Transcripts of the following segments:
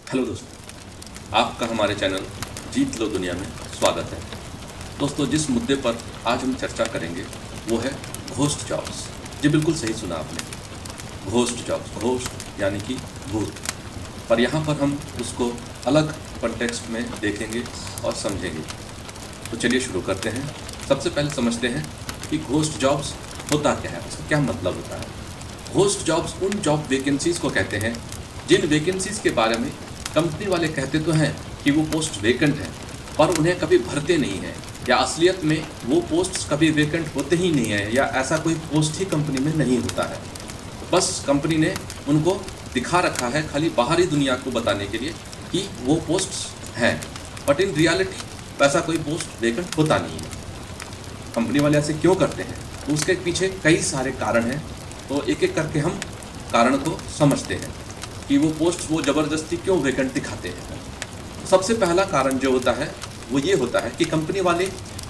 Hello दोस्तों, आपका हमारे चैनल जीत लो दुनिया में स्वागत है। दोस्तों, जिस मुद्दे पर आज हम चर्चा करेंगे वो है घोस्ट जॉब्स। जी बिल्कुल सही सुना आपने, घोस्ट जॉब्स। घोस्ट यानी कि भूत, पर यहाँ पर हम उसको अलग कॉन्टेक्स्ट में देखेंगे और समझेंगे। तो चलिए शुरू करते हैं। सबसे पहले समझते हैं कि घोस्ट जॉब्स होता क्या है, उसका क्या मतलब होता है। घोस्ट जॉब्स उन जॉब वैकेंसीज़ को कहते हैं जिन वैकेंसीज़ के बारे में कंपनी वाले कहते तो हैं कि वो पोस्ट वेकेंट है, पर उन्हें कभी भरते नहीं हैं, या असलियत में वो पोस्ट्स कभी वेकेंट होते ही नहीं है, या ऐसा कोई पोस्ट ही कंपनी में नहीं होता है। बस कंपनी ने उनको दिखा रखा है खाली बाहरी दुनिया को बताने के लिए कि वो पोस्ट्स हैं, बट इन रियलिटी वैसा कोई पोस्ट वेकेंट होता नहीं है। कंपनी वाले ऐसे क्यों करते हैं, तो उसके पीछे कई सारे कारण हैं। तो एक एक करके हम कारण को समझते हैं कि वो पोस्ट वो ज़बरदस्ती क्यों वेकेंट दिखाते हैं। सबसे पहला कारण जो होता है वो ये होता है कि कंपनी वाले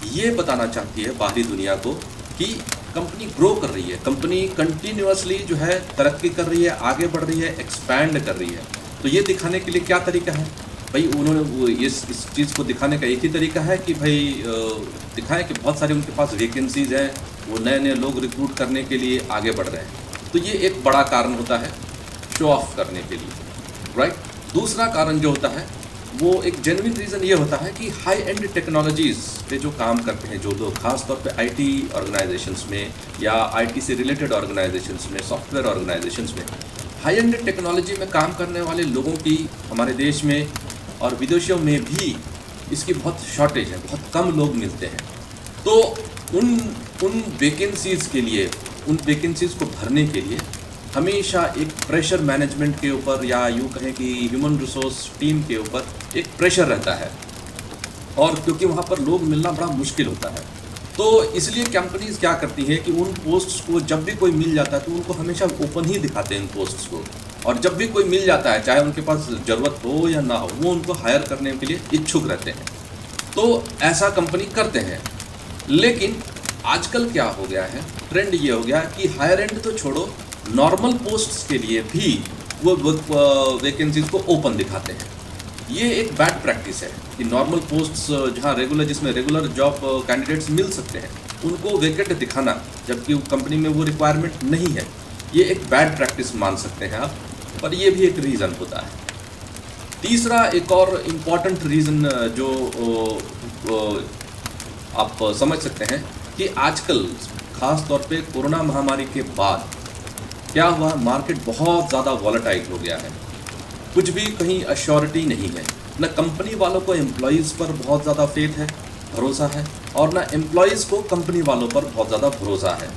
ये बताना चाहती है बाहरी दुनिया को कि कंपनी ग्रो कर रही है, कंपनी कंटिन्यूअसली जो है तरक्की कर रही है, आगे बढ़ रही है, एक्सपैंड कर रही है। तो ये दिखाने के लिए क्या तरीका है भाई, उन्होंने वो इस चीज़ को दिखाने का एक ही तरीका है कि भाई दिखाएं कि बहुत सारे उनके पास वैकेंसीज़ हैं, वो नए नए लोग रिक्रूट करने के लिए आगे बढ़ रहे हैं। तो ये एक बड़ा कारण होता है शो ऑफ करने के लिए, राइट। दूसरा कारण जो होता है वो एक जेन्युइन रीज़न ये होता है कि हाई एंड टेक्नोलॉजीज़ पे जो काम करते हैं जो लोग, खास तौर पे आईटी ऑर्गेनाइजेशंस में या आईटी से रिलेटेड ऑर्गेनाइजेशंस में, सॉफ्टवेयर ऑर्गेनाइजेशंस में, हाई एंड टेक्नोलॉजी में काम करने वाले लोगों की हमारे देश में और विदेशों में भी इसकी बहुत शॉर्टेज है, बहुत कम लोग मिलते हैं। तो उन वैकेंसीज़ के लिए, उन वैकेंसीज़ को भरने के लिए हमेशा एक प्रेशर मैनेजमेंट के ऊपर, या यूँ कहें कि ह्यूमन रिसोर्स टीम के ऊपर एक प्रेशर रहता है, और क्योंकि वहाँ पर लोग मिलना बड़ा मुश्किल होता है। तो इसलिए कंपनीज क्या करती हैं कि उन पोस्ट्स को जब भी कोई मिल जाता है तो उनको हमेशा ओपन ही दिखाते हैं इन पोस्ट्स को, और जब भी कोई मिल जाता है चाहे उनके पास ज़रूरत हो या ना हो, वो उनको हायर करने के लिए इच्छुक रहते हैं। तो ऐसा कंपनी करते हैं। लेकिन आजकल क्या हो गया है, ट्रेंड ये हो गया है कि हायर एंड तो छोड़ो, नॉर्मल पोस्ट्स के लिए भी वो वैकेंसीज़ को ओपन दिखाते हैं। ये एक बैड प्रैक्टिस है कि नॉर्मल पोस्ट्स जहाँ जिसमें रेगुलर जॉब कैंडिडेट्स मिल सकते हैं उनको वेकेंट दिखाना, जबकि कंपनी में वो रिक्वायरमेंट नहीं है, ये एक बैड प्रैक्टिस मान सकते हैं आप, पर ये भी एक रीज़न होता है। तीसरा एक और इम्पॉर्टेंट रीज़न जो आप समझ सकते हैं कि आजकल ख़ास तौर पे कोरोना महामारी के बाद क्या हुआ, मार्केट बहुत ज़्यादा वॉलेटाइल हो गया है। कुछ भी कहीं अश्योरिटी नहीं है, न कंपनी वालों को एम्प्लॉयज़ पर बहुत ज़्यादा फेथ है, भरोसा है, और ना एम्प्लॉयज़ को कंपनी वालों पर बहुत ज़्यादा भरोसा है।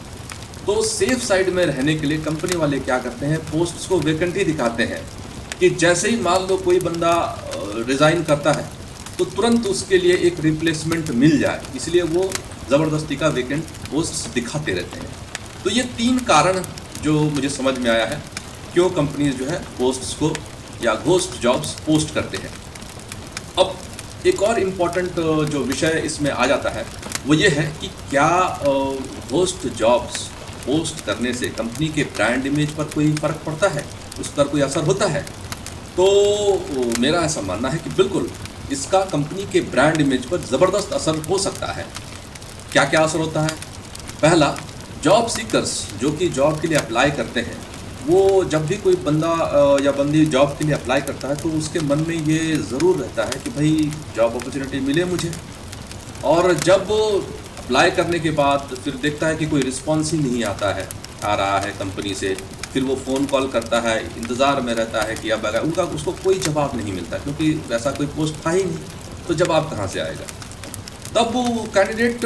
तो सेफ साइड में रहने के लिए कंपनी वाले क्या करते हैं, पोस्ट्स को वेकेंट ही दिखाते हैं कि जैसे ही मान लो कोई बंदा रिज़ाइन करता है तो तुरंत उसके लिए एक रिप्लेसमेंट मिल जाए, इसलिए वो ज़बरदस्ती का वेकेंट पोस्ट्स दिखाते रहते हैं। तो ये 3 कारण जो मुझे समझ में आया है क्यों कंपनीज जो है पोस्ट्स को या घोस्ट जॉब्स पोस्ट करते हैं। अब एक और इम्पॉर्टेंट जो विषय इसमें आ जाता है वो ये है कि क्या घोस्ट जॉब्स पोस्ट करने से कंपनी के ब्रांड इमेज पर कोई फ़र्क पड़ता है, उस पर कोई असर होता है। तो मेरा ऐसा मानना है कि बिल्कुल इसका कंपनी के ब्रांड इमेज पर ज़बरदस्त असर हो सकता है। क्या क्या असर होता है? पहला, जॉब सीकर्स जो कि जॉब के लिए अप्लाई करते हैं, वो जब भी कोई बंदा या बंदी जॉब के लिए अप्लाई करता है तो उसके मन में ये ज़रूर रहता है कि भाई जॉब अपॉर्चुनिटी मिले मुझे। और जब अप्लाई करने के बाद फिर देखता है कि कोई रिस्पॉन्स ही नहीं आ रहा है कंपनी से, फिर वो फ़ोन कॉल करता है, इंतज़ार में रहता है कि अब अगर उसको कोई जवाब नहीं मिलता, क्योंकि वैसा कोई पोस्ट था ही नहीं, तो जवाब कहाँ से आएगा। तब वो कैंडिडेट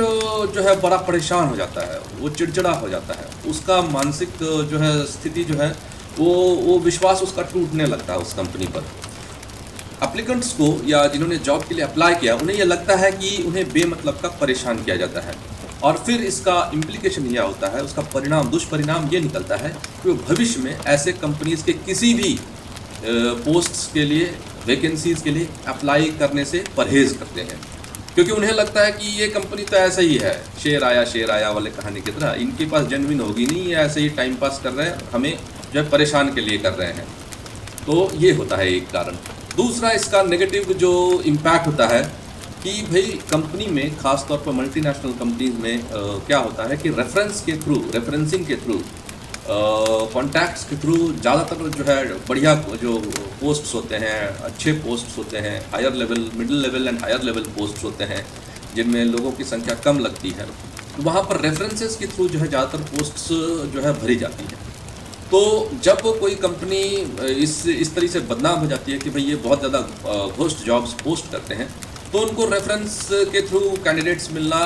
जो है बड़ा परेशान हो जाता है, वो चिड़चिड़ा हो जाता है, उसका मानसिक जो है स्थिति जो है वो विश्वास उसका टूटने लगता है उस कंपनी पर। एप्लीकेंट्स को या जिन्होंने जॉब के लिए अप्लाई किया उन्हें यह लगता है कि उन्हें बेमतलब का परेशान किया जाता है, और फिर इसका इम्प्लीकेशन यह होता है, उसका परिणाम, दुष्परिणाम ये निकलता है कि वो भविष्य में ऐसे कंपनीज़ के किसी भी पोस्ट्स के लिए, वैकेंसीज़ के लिए अप्लाई करने से परहेज़ करते हैं, क्योंकि उन्हें लगता है कि ये कंपनी तो ऐसा ही है, शेर आया वाले कहानी की तरह, इनके पास जेन्युइन होगी नहीं, ये ऐसे ही टाइम पास कर रहे हैं, हमें जो है परेशान के लिए कर रहे हैं। तो ये होता है एक कारण। दूसरा इसका नेगेटिव जो इम्पैक्ट होता है कि भाई कंपनी में, खास तौर पर मल्टीनेशनल कंपनीज में क्या होता है कि रेफरेंसिंग के थ्रू, कॉन्टैक्ट्स के थ्रू ज़्यादातर जो है बढ़िया जो पोस्ट्स होते हैं, अच्छे पोस्ट्स होते हैं, higher level, middle level and higher level posts होते हैं जिनमें लोगों की संख्या कम लगती है, तो वहाँ पर रेफरेंसेस के थ्रू जो है ज़्यादातर पोस्ट्स जो है भरी जाती है। तो जब कोई कंपनी इस तरह से बदनाम हो जाती है कि भाई ये बहुत ज़्यादा घोस्ट जॉब्स पोस्ट करते हैं, तो उनको रेफरेंस के थ्रू कैंडिडेट्स मिलना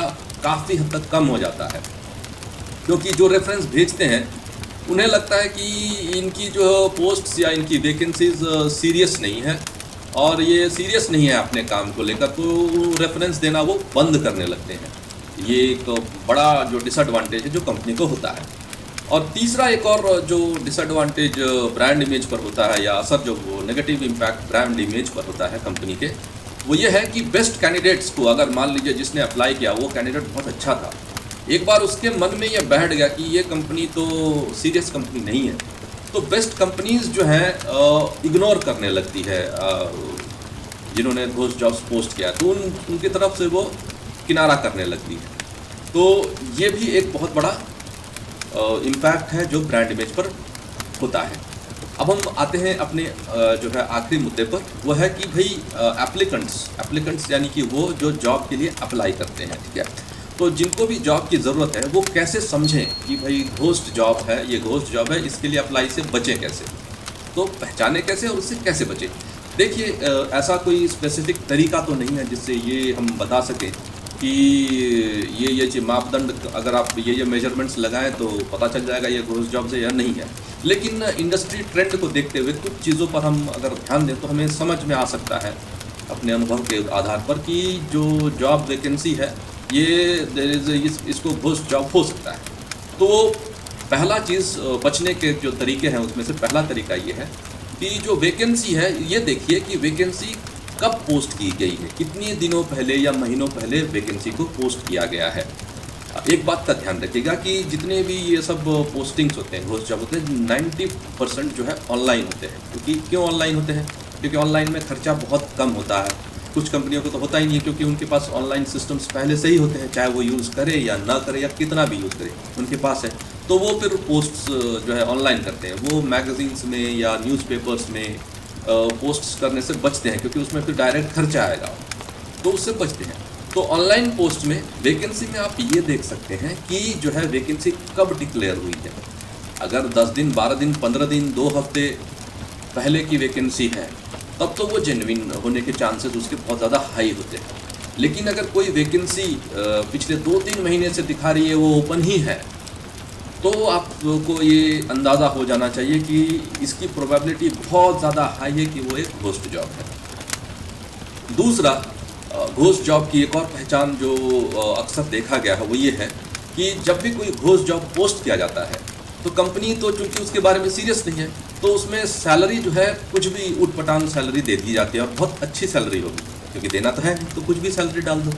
काफ़ी हद तक कम हो जाता है, क्योंकि जो रेफरेंस भेजते हैं उन्हें लगता है कि इनकी जो पोस्ट्स या इनकी वैकेंसीज सीरियस नहीं है और ये सीरियस नहीं है अपने काम को लेकर, तो रेफरेंस देना वो बंद करने लगते हैं। ये एक बड़ा जो डिसएडवांटेज है जो कंपनी को होता है। और तीसरा एक और जो डिसएडवांटेज ब्रांड इमेज पर होता है, या असर जो नेगेटिव इम्पैक्ट ब्रांड इमेज पर होता है कंपनी के, वो ये है कि बेस्ट कैंडिडेट्स को, अगर मान लीजिए जिसने अप्लाई किया वो कैंडिडेट बहुत अच्छा था, एक बार उसके मन में ये बैठ गया कि ये कंपनी तो सीरियस कंपनी नहीं है, तो बेस्ट कंपनीज जो हैं इग्नोर करने लगती है जिन्होंने घोस्ट जॉब्स पोस्ट किया, तो उनकी तरफ से वो किनारा करने लगती है। तो ये भी एक बहुत बड़ा इम्पैक्ट है जो ब्रांड इमेज पर होता है। अब हम आते हैं अपने जो है आखिरी मुद्दे पर, वो है कि भाई एप्लीकेंट्स यानी कि वो जो जॉब के लिए अप्लाई करते हैं, ठीक है, तो जिनको भी जॉब की ज़रूरत है वो कैसे समझें कि भाई घोस्ट जॉब है, ये घोस्ट जॉब है, इसके लिए अप्लाई से बचें कैसे, तो पहचाने कैसे और उससे कैसे बचें। देखिए, ऐसा कोई स्पेसिफिक तरीका तो नहीं है जिससे ये हम बता सकें कि ये मापदंड, अगर आप ये मेजरमेंट्स लगाएं तो पता चल जाएगा ये घोस्ट जॉब से या नहीं है। लेकिन इंडस्ट्री ट्रेंड को देखते हुए कुछ चीज़ों पर हम अगर ध्यान दें तो हमें समझ में आ सकता है अपने अनुभव के आधार पर कि जो जॉब वैकेंसी है ये इसको घोस्ट जॉब हो सकता है। तो पहला चीज़ बचने के जो तरीके हैं उसमें से पहला तरीका ये है कि जो वैकेंसी है ये देखिए कि वैकेंसी कब पोस्ट की गई है, कितने दिनों पहले या महीनों पहले वैकेंसी को पोस्ट किया गया है। एक बात का ध्यान रखिएगा कि जितने भी ये सब पोस्टिंग्स होते हैं, घोस्ट जॉब होते हैं, 90% जो है ऑनलाइन होते हैं। क्योंकि क्यों ऑनलाइन होते हैं? क्योंकि ऑनलाइन में खर्चा बहुत कम होता है। कुछ कंपनियों को तो होता ही नहीं है, क्योंकि उनके पास ऑनलाइन सिस्टम्स पहले से ही होते हैं, चाहे वो यूज़ करे या ना करे या कितना भी यूज़ करे, उनके पास है। तो वो फिर पोस्ट्स जो है ऑनलाइन करते हैं, वो मैगजीन्स में या न्यूज़पेपर्स में पोस्ट्स करने से बचते हैं, क्योंकि उसमें फिर डायरेक्ट खर्चा आएगा, तो उससे बचते हैं। तो ऑनलाइन पोस्ट में वैकेंसी में आप ये देख सकते हैं कि जो है वैकेंसी कब डिक्लेयर हुई है। अगर 10 दिन, 12 दिन, 15 दिन, 2 हफ्ते पहले की वैकेंसी है तब तो वो जेन्युइन होने के चांसेस उसके बहुत ज़्यादा हाई होते हैं। लेकिन अगर कोई वैकेंसी पिछले 2-3 महीने से दिखा रही है, वो ओपन ही है, तो आपको ये अंदाज़ा हो जाना चाहिए कि इसकी प्रोबेबिलिटी बहुत ज़्यादा हाई है कि वो एक घोस्ट जॉब है। दूसरा, घोस्ट जॉब की एक और पहचान जो अक्सर देखा गया है वो ये है कि जब भी कोई घोस्ट जॉब पोस्ट किया जाता है तो कंपनी तो चूँकि उसके बारे में सीरियस नहीं है, तो उसमें सैलरी जो है कुछ भी उटपटांग सैलरी दे दी जाती है, और बहुत अच्छी सैलरी होगी, क्योंकि देना तो है, तो कुछ भी सैलरी डाल दो,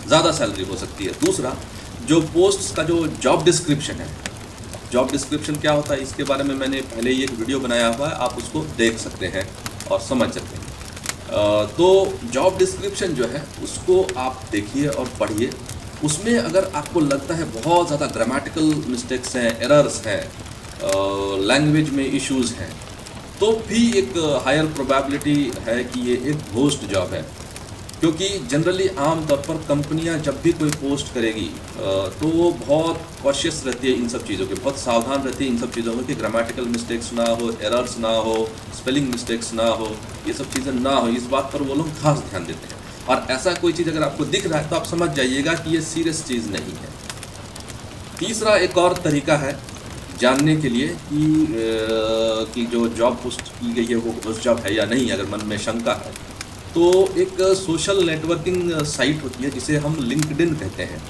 ज़्यादा सैलरी हो सकती है। दूसरा, जो पोस्ट का जो जॉब डिस्क्रिप्शन है, जॉब डिस्क्रिप्शन क्या होता है इसके बारे में मैंने पहले ही एक वीडियो बनाया हुआ है, आप उसको देख सकते हैं और समझ सकते हैं। तो जॉब डिस्क्रिप्शन जो है उसको आप देखिए और पढ़िए। उसमें अगर आपको लगता है बहुत ज़्यादा ग्रामेटिकल मिस्टेक्स हैं, एरर्स हैं, लैंग्वेज में इश्यूज़ हैं, तो भी एक हायर प्रोबेबिलिटी है कि ये एक घोस्ट जॉब है। क्योंकि जनरली आम तौर पर कंपनियां जब भी कोई पोस्ट करेगी तो वो बहुत कॉशियस रहती है इन सब चीज़ों के, बहुत सावधान रहती है इन सब चीज़ों में कि ग्रामेटिकल मिस्टेक्स ना हो, एरर्स ना हो, स्पेलिंग मिस्टेक्स ना हो, ये सब चीज़ें ना हो, इस बात पर वो लोग खास ध्यान देते हैं। और ऐसा कोई चीज़ अगर आपको दिख रहा है तो आप समझ जाइएगा कि ये सीरियस चीज़ नहीं है। तीसरा एक और तरीका है जानने के लिए कि जो जॉब पोस्ट की गई है वो घोस्ट जॉब है या नहीं, अगर मन में शंका है, तो एक सोशल नेटवर्किंग साइट होती है जिसे हम लिंक्डइन कहते हैं।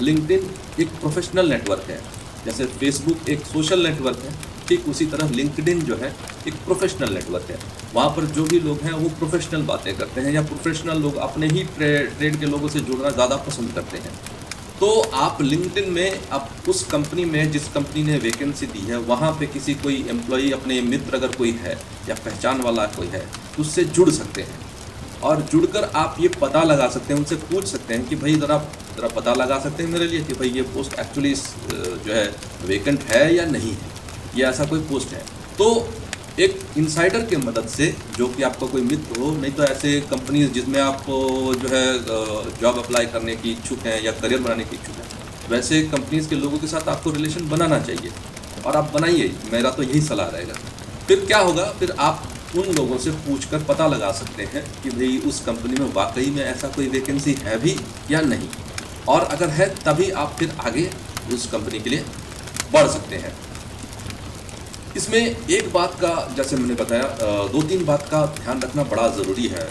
लिंक्डइन एक प्रोफेशनल नेटवर्क है, जैसे फेसबुक एक सोशल नेटवर्क है, ठीक उसी तरह लिंक्डइन जो है एक प्रोफेशनल नेटवर्क है। वहाँ पर जो भी लोग हैं वो प्रोफेशनल बातें करते हैं, या प्रोफेशनल लोग अपने ही ट्रेड के लोगों से जुड़ना ज़्यादा पसंद करते हैं। तो आप लिंक्डइन में, आप उस कंपनी में जिस कंपनी ने वैकेंसी दी है वहाँ पे किसी कोई एम्प्लॉई, अपने मित्र अगर कोई है या पहचान वाला कोई है, उससे जुड़ सकते हैं और जुड़कर आप ये पता लगा सकते हैं, उनसे पूछ सकते हैं कि भाई ज़रा पता लगा सकते हैं मेरे लिए कि भाई ये पोस्ट एक्चुअली जो है वेकेंट है या नहीं है, या ऐसा कोई पोस्ट है। तो एक इंसाइडर के मदद से, जो कि आपका कोई मित्र हो, नहीं तो ऐसे कंपनीज जिसमें आप जो है जॉब अप्लाई करने की इच्छुक हैं या करियर बनाने की इच्छुक हैं, वैसे कंपनीज के लोगों के साथ आपको रिलेशन बनाना चाहिए और आप बनाइए, मेरा तो यही सलाह रहेगा। फिर क्या होगा, फिर आप उन लोगों से पूछकर पता लगा सकते हैं कि भाई उस कंपनी में वाकई में ऐसा कोई वैकेंसी है भी या नहीं, और अगर है तभी आप फिर आगे उस कंपनी के लिए बढ़ सकते हैं। इसमें एक बात का, जैसे मैंने बताया, 2-3 बात का ध्यान रखना बड़ा ज़रूरी है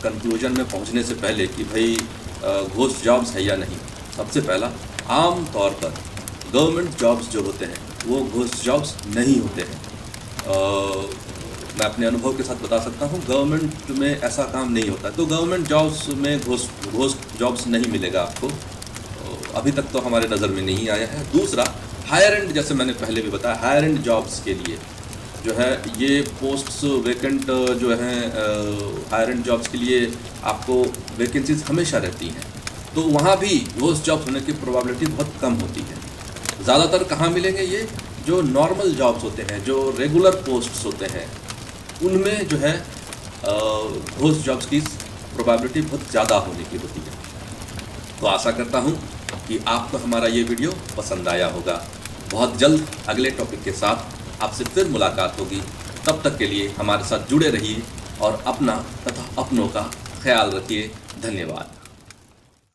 कंक्लूजन में पहुंचने से पहले कि भाई घोस्ट जॉब्स है या नहीं। सबसे पहला, आम तौर पर गवर्नमेंट जॉब्स जो होते हैं वो घोस्ट जॉब्स नहीं होते हैं। मैं अपने अनुभव के साथ बता सकता हूँ, गवर्नमेंट में ऐसा काम नहीं होता, तो गवर्नमेंट जॉब्स में घोस्ट जॉब्स नहीं मिलेगा आपको, अभी तक तो हमारे नज़र में नहीं आया है। दूसरा, हायर एंड, जैसे मैंने पहले भी बताया, हायर एंड जॉब्स के लिए जो है ये पोस्ट्स वैकेंट जो हैं, हायर एंड जॉब्स के लिए आपको वैकेंसीज हमेशा रहती हैं, तो वहाँ भी घोस्ट जॉब्स होने की प्रोबेबिलिटी बहुत कम होती है। ज़्यादातर कहाँ मिलेंगे ये, जो नॉर्मल जॉब्स होते हैं, जो रेगुलर पोस्ट्स होते हैं, उनमें जो है घोस्ट जॉब्स की प्रोबेबिलिटी बहुत ज़्यादा होने की होती है। तो आशा करता हूँ कि आपको हमारा ये वीडियो पसंद आया होगा। बहुत जल्द अगले टॉपिक के साथ आपसे फिर मुलाकात होगी। तब तक के लिए हमारे साथ जुड़े रहिए और अपना तथा अपनों का ख्याल रखिए। धन्यवाद।